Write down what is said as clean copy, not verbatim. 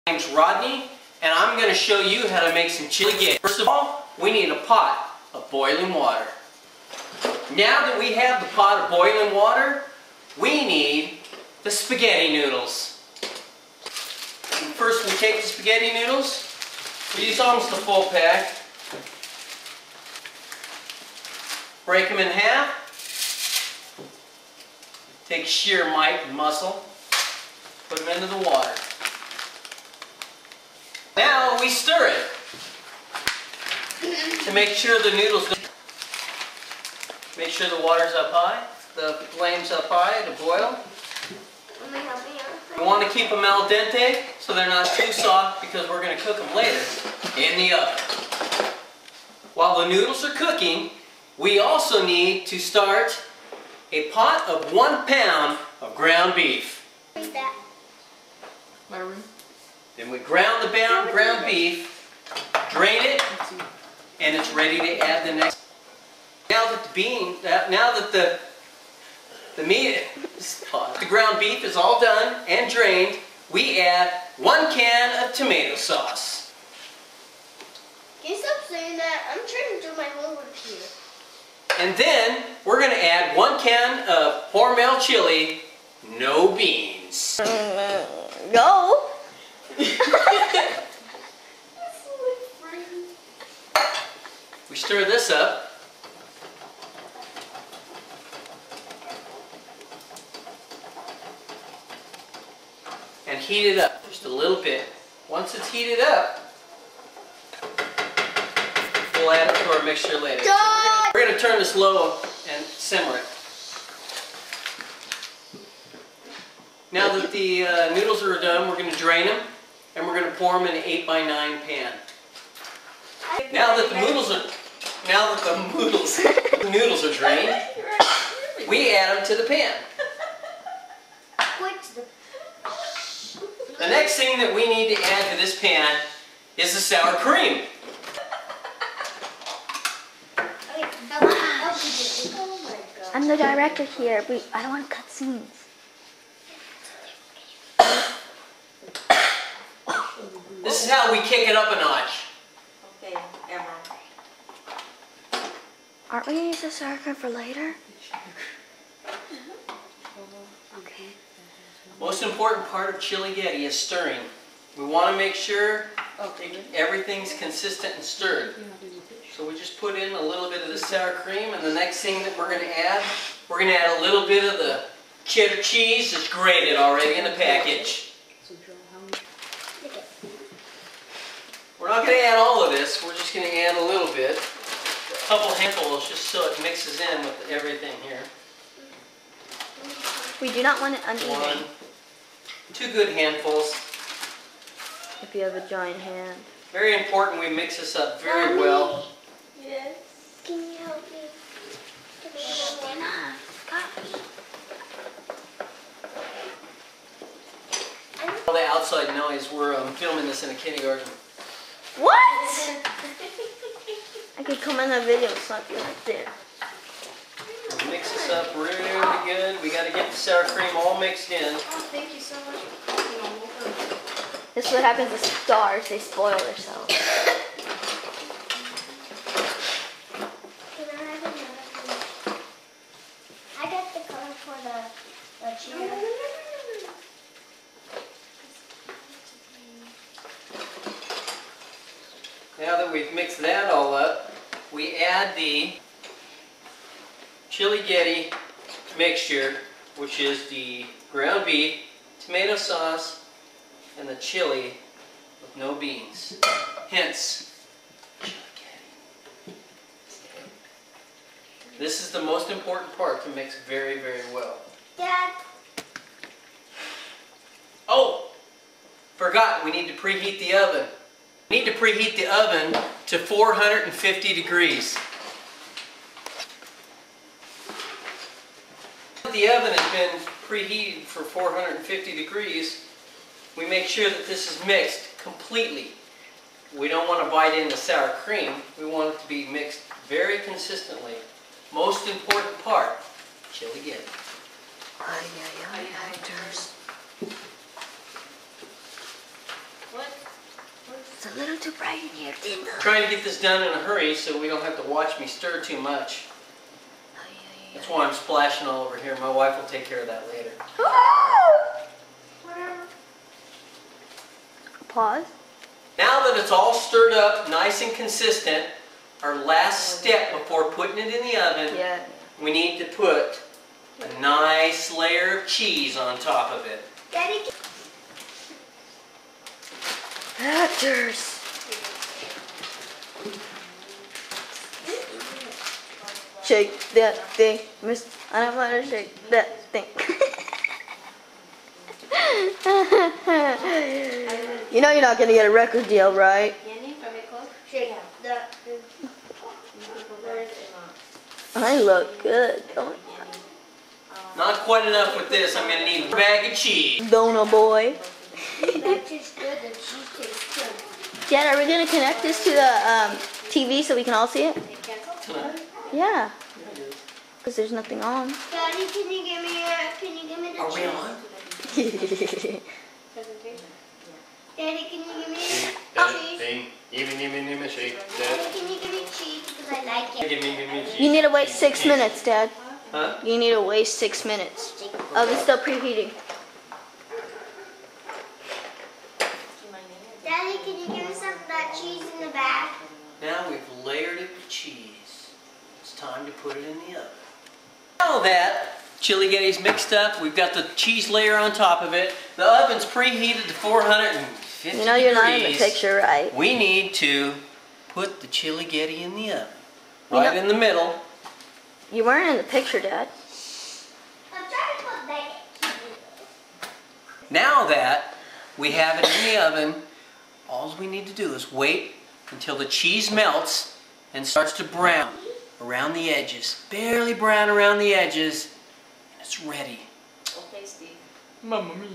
My name's Rodney, and I'm going to show you how to make some chili. First of all, we need a pot of boiling water. Now that we have the pot of boiling water, we need the spaghetti noodles. First we take the spaghetti noodles. We use almost a full pack. Break them in half. Take sheer might and muscle. Put them into the water. Now we stir it to make sure the noodles don't. Make sure the water's up high, the flame's up high to boil. We want to keep them al dente so they're not too soft because we're going to cook them later in the oven. While the noodles are cooking, we also need to start a pot of 1 pound of ground beef. What's that? Then we ground the ground beef, drain it, and it's ready to add the next. Now that the ground beef is all done and drained, we add 1 can of tomato sauce. Can you stop saying that? I'm trying to do my homework here. And then we're going to add 1 can of Hormel chili, no beans. No. We stir this up. And heat it up just a little bit. Once it's heated up, we'll add it to our mixture later. We're going to turn this low and simmer it. Now that the noodles are done, we're going to drain them and we're going to pour them in an 8x9 pan. Now that the noodles are drained, we add them to the pan. The next thing that we need to add to this pan is the sour cream. I'm the director here, but I don't want to cut scenes. This is how we kick it up a notch. Okay, Emma. Aren't we going to use the sour cream for later? Okay. Most important part of chilighetta is stirring. We want to make sure everything's consistent and stirred. So we just put in a little bit of the sour cream, and the next thing that we're going to add a little bit of the cheddar cheese that's grated already in the package. We're not going to add all of this, we're just going to add a little bit. A couple handfuls just so it mixes in with everything here. We do not want it uneven. 2 good handfuls. If you have a giant hand. Very important we mix this up very well. Yes. Can you help me? All the outside noise, we're filming this in a kindergarten. What? I could come in the video something like this. We'll mix this up really good. We got to get the sour cream all mixed in. Oh, thank you so much. This is what happens to stars. They spoil themselves. Can I have another one? I got the color for the cheetah. Now that we've mixed that all up, we add the chilighetta mixture, which is the ground beef, tomato sauce, and the chili with no beans. Hence, chilighetta. This is the most important part to mix very, very well. Dad. Oh! Forgot, we need to preheat the oven. We need to preheat the oven to 450 degrees. The oven has been preheated for 450 degrees. We make sure that this is mixed completely. We don't want to bite into sour cream. We want it to be mixed very consistently. Most important part, chilighetta. Actors. What? too bright in here, Dinda. Trying to get this done in a hurry so we don't have to watch me stir too much. That's why I'm splashing all over here. My wife will take care of that later. Pause. Now that it's all stirred up, nice and consistent, our last step before putting it in the oven, we need to put a nice layer of cheese on top of it. Daddy, Actors. Shake that thing, miss. I don't want to shake that thing. You know you're not going to get a record deal, right? shake the. I look good, don't Not quite enough with this. I'm going to need a bag of cheese. Dona boy. That tastes good. The cheese tastes good. Dad, are we going to connect this to the TV so we can all see it? Yeah. Because there's nothing on. Daddy, can you give me the Are we cheese? on? Daddy, can you give me cheese? Give me shake Daddy, can you give me cheese because I like it? Give me cheese. You need to wait 6 minutes, Dad. Huh? You need to wait 6 minutes. Oven's still preheating. Daddy, can you give me some of that cheese in the bag? Now we've layered it with cheese. It's time to put it in the oven. Now that Chilighetti's mixed up, we've got the cheese layer on top of it. The oven's preheated to 450 You know you're degrees. not in the picture, right? We need to put the Chilighetti in the oven. Right in the middle. You weren't in the picture, Dad. I'm trying to put bacon. Now that we have it in the oven, all we need to do is wait until the cheese melts and starts to brown around the edges. Barely brown around the edges, and it's ready. Okay, Steve. Mamma mia.